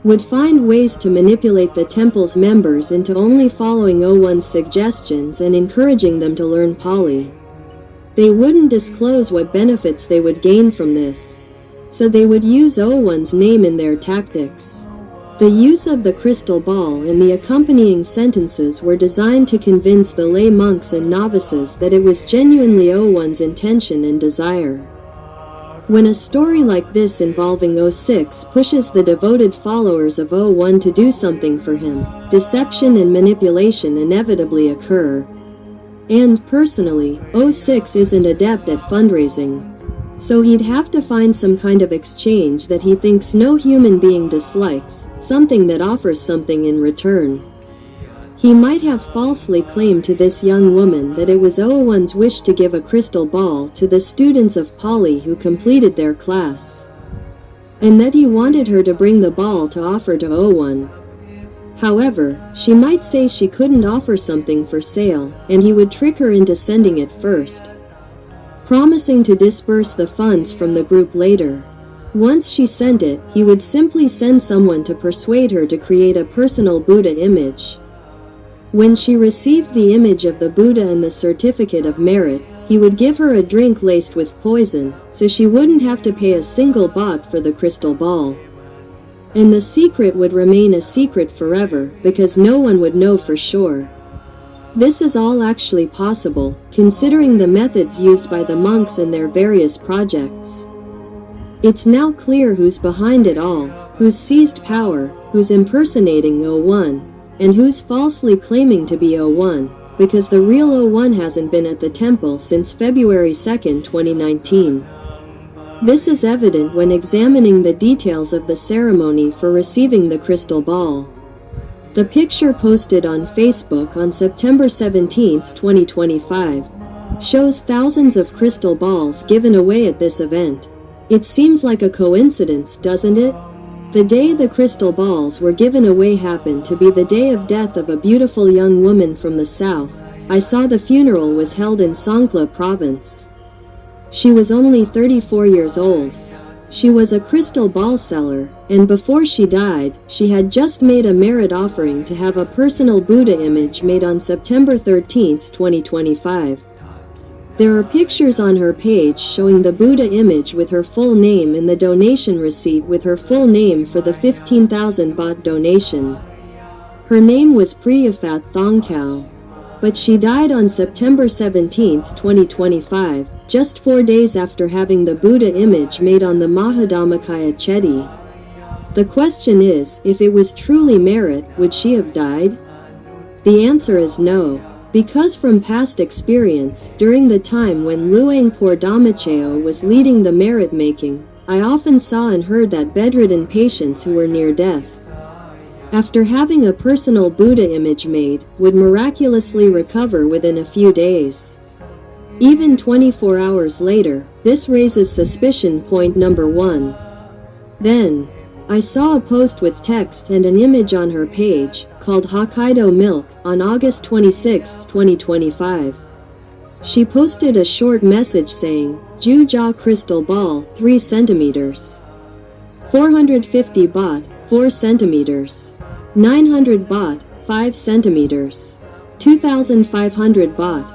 would find ways to manipulate the temple's members into only following O1's suggestions and encouraging them to learn Pali. They wouldn't disclose what benefits they would gain from this, so they would use O1's name in their tactics. The use of the crystal ball and the accompanying sentences were designed to convince the lay monks and novices that it was genuinely O1's intention and desire. When a story like this involving O6 pushes the devoted followers of O1 to do something for him, deception and manipulation inevitably occur. And, personally, O6 isn't adept at fundraising, so he'd have to find some kind of exchange that he thinks no human being dislikes, something that offers something in return. He might have falsely claimed to this young woman that it was O1's wish to give a crystal ball to the students of Pali who completed their class, and that he wanted her to bring the ball to offer to O1. However, she might say she couldn't offer something for sale, and he would trick her into sending it first, promising to disperse the funds from the group later. Once she sent it, he would simply send someone to persuade her to create a personal Buddha image. When she received the image of the Buddha and the certificate of merit, he would give her a drink laced with poison, so she wouldn't have to pay a single baht for the crystal ball. And the secret would remain a secret forever, because no one would know for sure. This is all actually possible, considering the methods used by the monks in their various projects. It's now clear who's behind it all, who's seized power, who's impersonating O1, and who's falsely claiming to be O1, because the real O1 hasn't been at the temple since February 2, 2019. This is evident when examining the details of the ceremony for receiving the crystal ball. The picture posted on Facebook on September 17, 2025, shows thousands of crystal balls given away at this event. It seems like a coincidence, doesn't it? The day the crystal balls were given away happened to be the day of death of a beautiful young woman from the south. I saw the funeral was held in Songkhla province. She was only 34 years old. She was a crystal ball seller, and before she died, she had just made a merit offering to have a personal Buddha image made on September 13, 2025. There are pictures on her page showing the Buddha image with her full name and the donation receipt with her full name for the 15,000 baht donation. Her name was Priyafat Thongkao. But she died on September 17, 2025, just 4 days after having the Buddha image made on the Mahadhammakaya Chedi. The question is, if it was truly merit, would she have died? The answer is no. Because from past experience, during the time when Luang Por Damacheo was leading the merit making, I often saw and heard that bedridden patients who were near death, after having a personal Buddha image made, would miraculously recover within a few days. Even 24 hours later, this raises suspicion. Point number 1. Then, I saw a post with text and an image on her page, called Hokkaido Milk, on August 26, 2025. She posted a short message saying, Ju-ja crystal ball, 3 centimeters. 450 baht, 4 centimeters. 900 baht, 5 centimeters. 2,500 baht.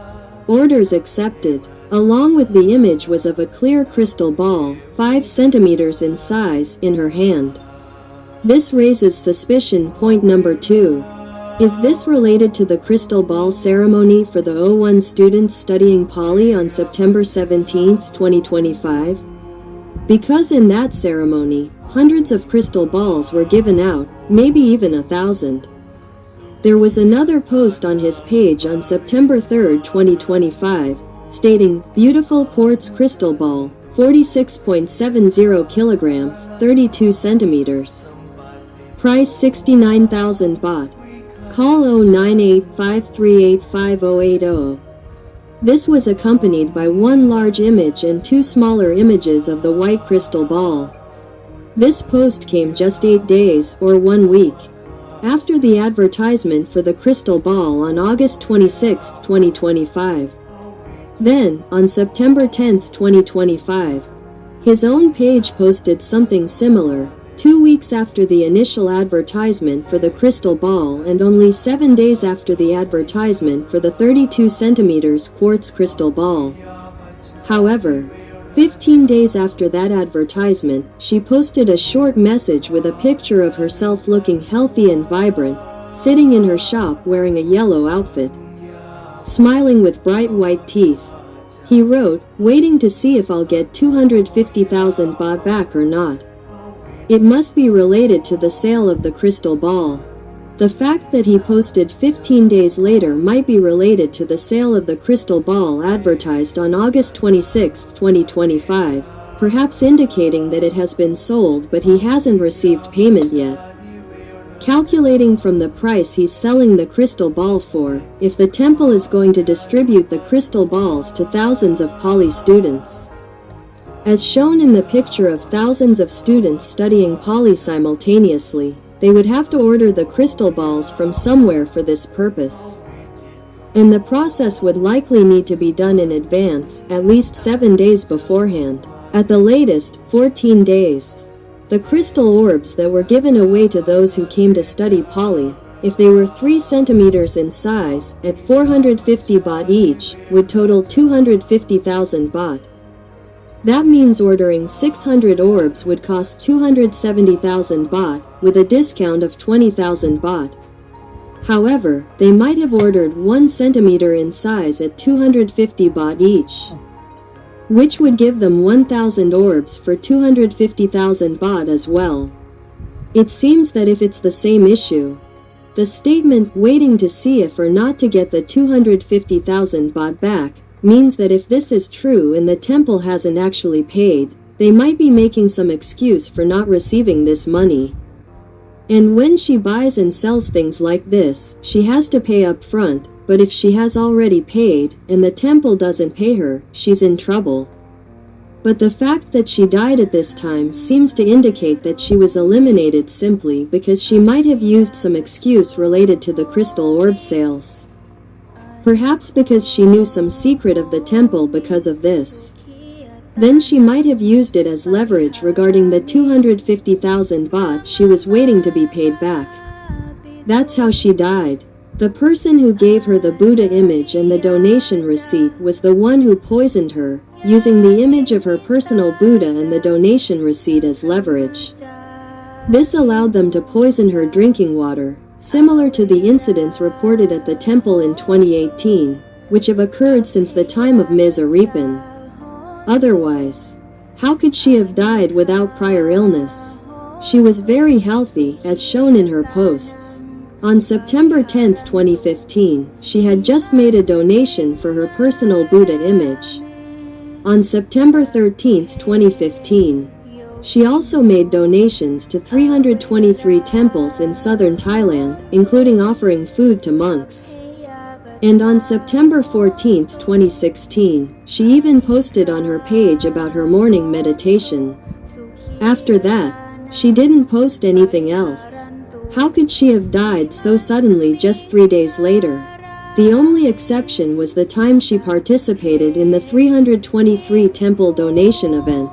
Orders accepted. Along with the image was of a clear crystal ball, 5 centimeters in size, in her hand. This raises suspicion. Point number 2. Is this related to the crystal ball ceremony for the O1 students studying Pali on September 17, 2025? Because in that ceremony, hundreds of crystal balls were given out, maybe even 1,000. There was another post on his page on September 3, 2025, stating, Beautiful quartz crystal ball, 46.70 kilograms, 32 centimeters. Price 69,000 baht. Call 098-538-5080. This was accompanied by one large image and 2 smaller images of the white crystal ball. This post came just 8 days, or 1 week, after the advertisement for the crystal ball on August 26, 2025. Then, on September 10, 2025, his own page posted something similar, 2 weeks after the initial advertisement for the crystal ball and only 7 days after the advertisement for the 32 centimeters quartz crystal ball. However, 15 days after that advertisement, she posted a short message with a picture of herself looking healthy and vibrant, sitting in her shop wearing a yellow outfit, smiling with bright white teeth. He wrote, waiting to see if I'll get 250,000 baht back or not. It must be related to the sale of the crystal ball. The fact that he posted 15 days later might be related to the sale of the crystal ball advertised on August 26, 2025, perhaps indicating that it has been sold but he hasn't received payment yet. Calculating from the price he's selling the crystal ball for, if the temple is going to distribute the crystal balls to thousands of Pali students, as shown in the picture of thousands of students studying Pali simultaneously, they would have to order the crystal balls from somewhere for this purpose. And the process would likely need to be done in advance, at least 7 days beforehand. At the latest, 14 days. The crystal orbs that were given away to those who came to study Pali, if they were 3 centimeters in size, at 450 baht each, would total 250,000 baht. That means ordering 600 orbs would cost 270,000 baht, with a discount of 20,000 baht. However, they might have ordered 1 centimeter in size at 250 baht each, which would give them 1,000 orbs for 250,000 baht as well. It seems that if it's the same issue, the statement waiting to see if or not to get the 250,000 baht back means that if this is true and the temple hasn't actually paid, they might be making some excuse for not receiving this money. And when she buys and sells things like this, she has to pay up front, but if she has already paid, and the temple doesn't pay her, she's in trouble. But the fact that she died at this time seems to indicate that she was eliminated simply because she might have used some excuse related to the crystal orb sales. Perhaps because she knew some secret of the temple because of this. Then she might have used it as leverage regarding the 250,000 baht she was waiting to be paid back. That's how she died. The person who gave her the Buddha image and the donation receipt was the one who poisoned her, using the image of her personal Buddha and the donation receipt as leverage. This allowed them to poison her drinking water, similar to the incidents reported at the temple in 2018, which have occurred since the time of Ms. Aripan. Otherwise, how could she have died without prior illness? She was very healthy, as shown in her posts. On September 10, 2015, she had just made a donation for her personal Buddha image. On September 13, 2015, she also made donations to 323 temples in southern Thailand, including offering food to monks. And on September 14, 2016, she even posted on her page about her morning meditation. After that, she didn't post anything else. How could she have died so suddenly just 3 days later? The only exception was the time she participated in the 323 temple donation event,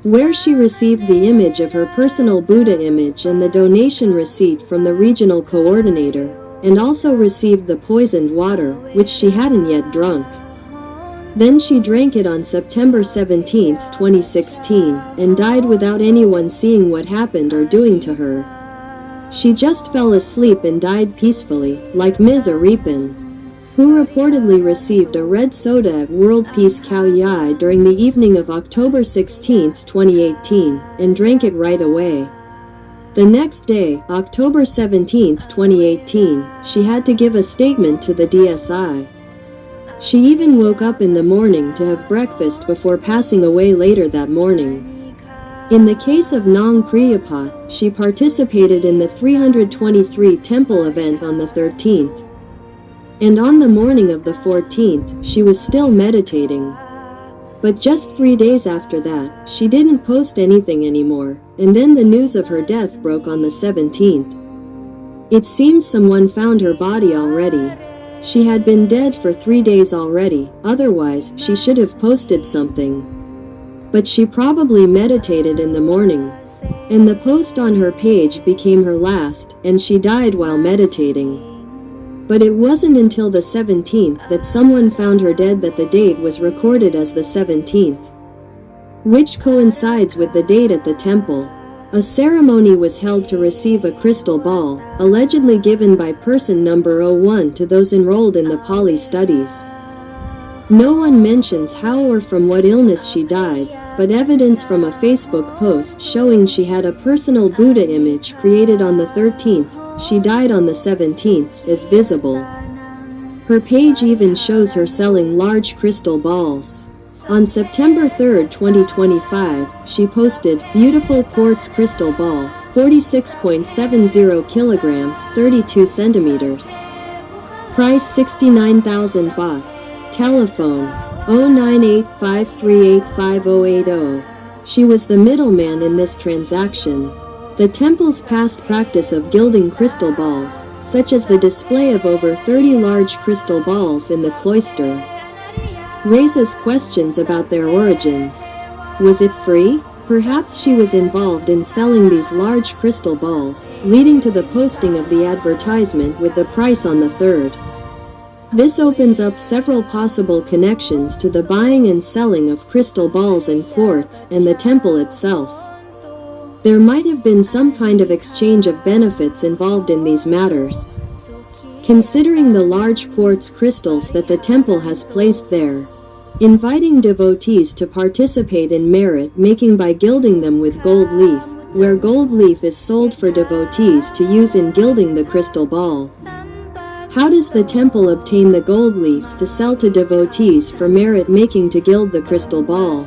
where she received the image of her personal Buddha image and the donation receipt from the regional coordinator, and also received the poisoned water, which she hadn't yet drunk. Then she drank it on September 17, 2016, and died without anyone seeing what happened or doing to her. She just fell asleep and died peacefully, like Ms. Aripin, who reportedly received a red soda at World Peace Khao Yai during the evening of October 16, 2018, and drank it right away. The next day, October 17, 2018, she had to give a statement to the DSI. She even woke up in the morning to have breakfast before passing away later that morning. In the case of Nong Priyapat, she participated in the 323 temple event on the 13th. And on the morning of the 14th, she was still meditating. But just 3 days after that, she didn't post anything anymore, and then the news of her death broke on the 17th. It seems someone found her body already. She had been dead for 3 days already, otherwise she should have posted something. But she probably meditated in the morning, and the post on her page became her last, and she died while meditating. But it wasn't until the 17th that someone found her dead that the date was recorded as the 17th, which coincides with the date at the temple. A ceremony was held to receive a crystal ball, allegedly given by person number 01 to those enrolled in the Pali studies. No one mentions how or from what illness she died, but evidence from a Facebook post showing she had a personal Buddha image created on the 13th, she died on the 17th, is visible. Her page even shows her selling large crystal balls. On September 3, 2025, she posted, "Beautiful quartz crystal ball, 46.70 kilograms, 32 centimeters. Price 69,000 baht. Telephone, 09853855080. She was the middleman in this transaction. The temple's past practice of gilding crystal balls, such as the display of over 30 large crystal balls in the cloister, raises questions about their origins. Was it free? Perhaps she was involved in selling these large crystal balls, leading to the posting of the advertisement with the price on the 3rd. This opens up several possible connections to the buying and selling of crystal balls and quartz and the temple itself. There might have been some kind of exchange of benefits involved in these matters. Considering the large quartz crystals that the temple has placed there, inviting devotees to participate in merit making by gilding them with gold leaf, where gold leaf is sold for devotees to use in gilding the crystal ball. How does the temple obtain the gold leaf to sell to devotees for merit making to gild the crystal ball?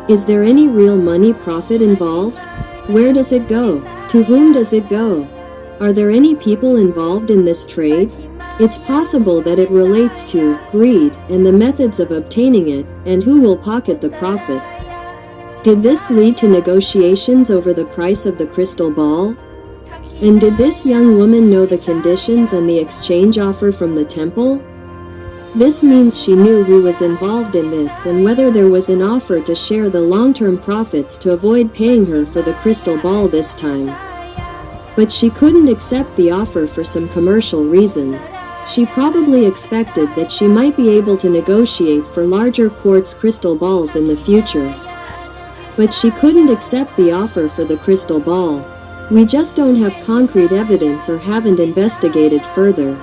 Is there any real money profit involved? Where does it go? To whom does it go? Are there any people involved in this trade? It's possible that it relates to greed and the methods of obtaining it, and who will pocket the profit. Did this lead to negotiations over the price of the crystal ball? And did this young woman know the conditions and the exchange offer from the temple? This means she knew who was involved in this and whether there was an offer to share the long-term profits to avoid paying her for the crystal ball this time. But she couldn't accept the offer for some commercial reason. She probably expected that she might be able to negotiate for larger quartz crystal balls in the future. But she couldn't accept the offer for the crystal ball. We just don't have concrete evidence or haven't investigated further.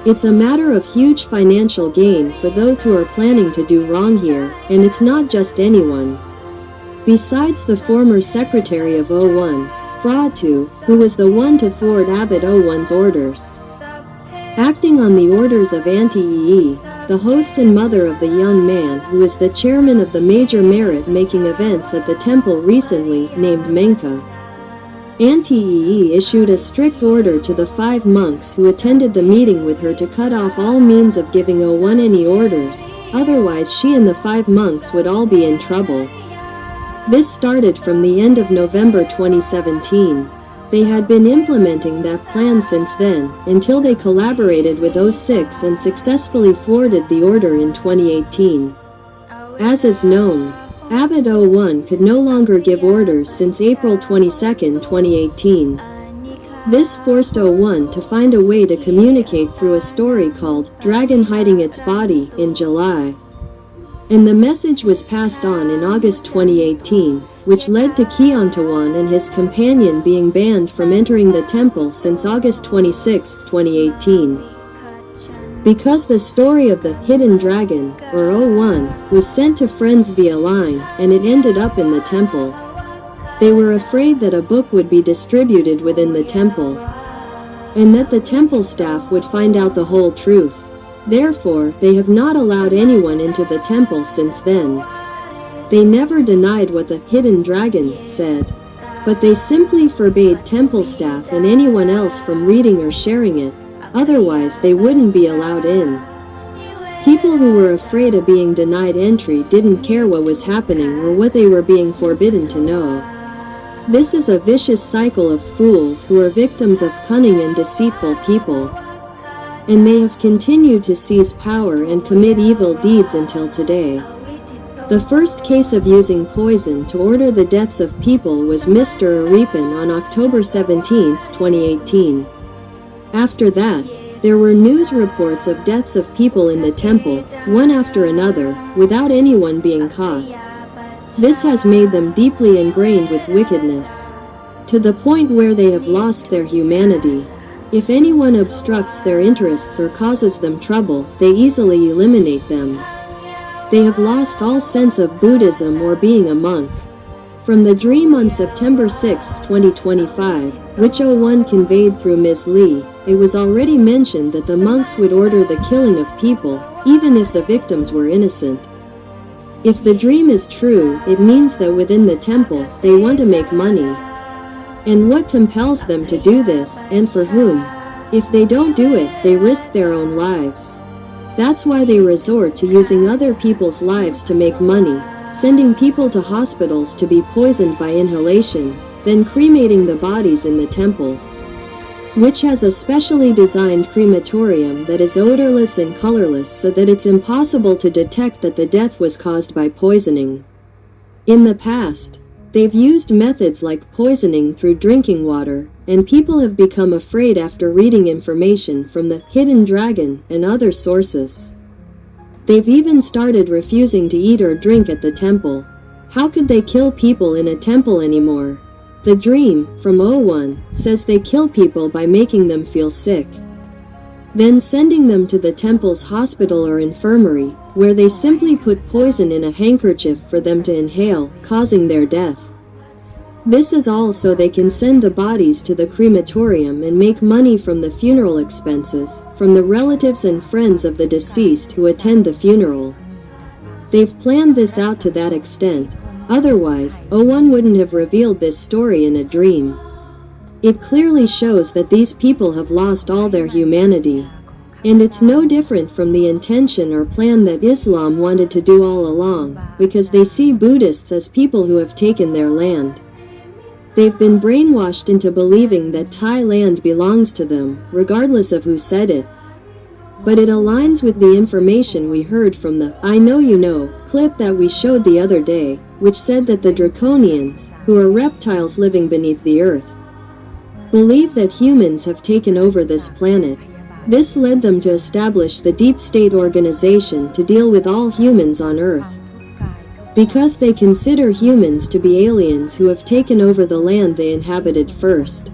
It's a matter of huge financial gain for those who are planning to do wrong here, and it's not just anyone. Besides the former secretary of O1, Fratu, who was the one to thwart Abbot O1's orders. Acting on the orders of Auntie Yi, the host and mother of the young man who is the chairman of the major merit-making events at the temple recently named Menka, Auntie Yi issued a strict order to the 5 monks who attended the meeting with her to cut off all means of giving O1 any orders, otherwise she and the 5 monks would all be in trouble. This started from the end of November 2017. They had been implementing that plan since then, until they collaborated with O6 and successfully thwarted the order in 2018. As is known, Abbot O1 could no longer give orders since April 22, 2018. This forced O1 to find a way to communicate through a story called Dragon Hiding Its Body in July. And the message was passed on in August 2018, which led to Kyeontawan and his companion being banned from entering the temple since August 26, 2018. Because the story of the Hidden Dragon, or O1, was sent to friends via line, and it ended up in the temple. They were afraid that a book would be distributed within the temple, and that the temple staff would find out the whole truth. Therefore, they have not allowed anyone into the temple since then. They never denied what the Hidden Dragon said, but they simply forbade temple staff and anyone else from reading or sharing it, otherwise they wouldn't be allowed in. People who were afraid of being denied entry didn't care what was happening or what they were being forbidden to know. This is a vicious cycle of fools who are victims of cunning and deceitful people. And they have continued to seize power and commit evil deeds until today. The first case of using poison to order the deaths of people was Mr. Aripin on October 17, 2018. After that, there were news reports of deaths of people in the temple, one after another, without anyone being caught. This has made them deeply ingrained with wickedness, to the point where they have lost their humanity. If anyone obstructs their interests or causes them trouble, they easily eliminate them. They have lost all sense of Buddhism or being a monk. From the dream on September 6, 2025, which O1 conveyed through Ms. Lee, it was already mentioned that the monks would order the killing of people, even if the victims were innocent. If the dream is true, it means that within the temple, they want to make money. And what compels them to do this, and for whom? If they don't do it, they risk their own lives. That's why they resort to using other people's lives to make money, sending people to hospitals to be poisoned by inhalation, then cremating the bodies in the temple, which has a specially designed crematorium that is odorless and colorless so that it's impossible to detect that the death was caused by poisoning. In the past, they've used methods like poisoning through drinking water, and people have become afraid after reading information from the Hidden Dragon and other sources. They've even started refusing to eat or drink at the temple. How could they kill people in a temple anymore? The dream, from O1, says they kill people by making them feel sick, then sending them to the temple's hospital or infirmary, where they simply put poison in a handkerchief for them to inhale, causing their death. This is all so they can send the bodies to the crematorium and make money from the funeral expenses, from the relatives and friends of the deceased who attend the funeral. They've planned this out to that extent, otherwise, O1 wouldn't have revealed this story in a dream. It clearly shows that these people have lost all their humanity. And it's no different from the intention or plan that Islam wanted to do all along, because they see Buddhists as people who have taken their land. They've been brainwashed into believing that Thai land belongs to them, regardless of who said it. But it aligns with the information we heard from the "I Know You Know" clip that we showed the other day, which said that the Draconians, who are reptiles living beneath the earth, believe that humans have taken over this planet. This led them to establish the Deep State organization to deal with all humans on Earth, because they consider humans to be aliens who have taken over the land they inhabited first.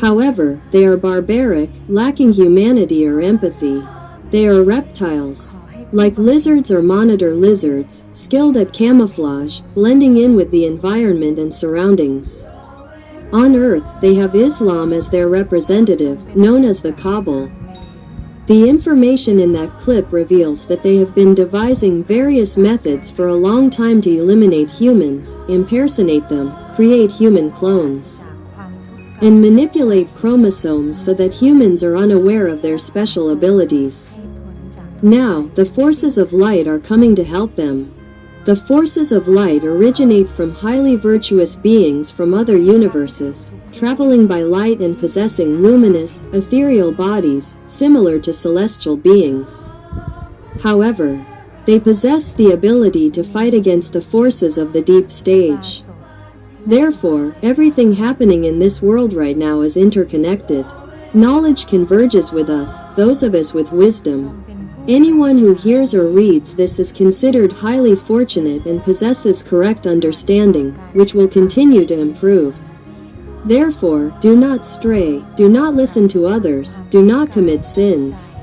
However, they are barbaric, lacking humanity or empathy. They are reptiles. like lizards or monitor lizards, skilled at camouflage, blending in with the environment and surroundings. On Earth, they have Islam as their representative, known as the Kaaba. The information in that clip reveals that they have been devising various methods for a long time to eliminate humans, impersonate them, create human clones, and manipulate chromosomes so that humans are unaware of their special abilities. Now, the forces of light are coming to help them. The forces of light originate from highly virtuous beings from other universes, traveling by light and possessing luminous, ethereal bodies, similar to celestial beings. However, they possess the ability to fight against the forces of the deep stage. Therefore, everything happening in this world right now is interconnected. Knowledge converges with us, those of us with wisdom. Anyone who hears or reads this is considered highly fortunate and possesses correct understanding, which will continue to improve. Therefore, do not stray, do not listen to others, do not commit sins,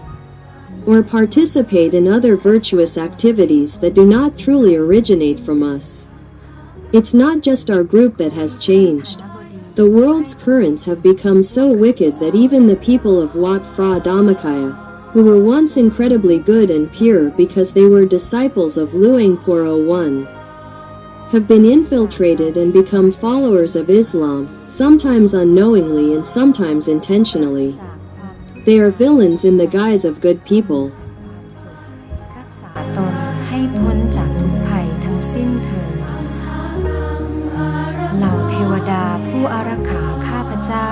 or participate in other virtuous activities that do not truly originate from us. It's not just our group that has changed. The world's currents have become so wicked that even the people of Wat Phra Dhammakaya, who were once incredibly good and pure because they were disciples of Luang Por 01, have been infiltrated and become followers of Islam, sometimes unknowingly and sometimes intentionally. They are villains in the guise of good people. รักษาตนให้พ้นจากทุกภัยทั้งสิ้นเถิดเหล่าเทวดาผู้อารักขาข้าพเจ้า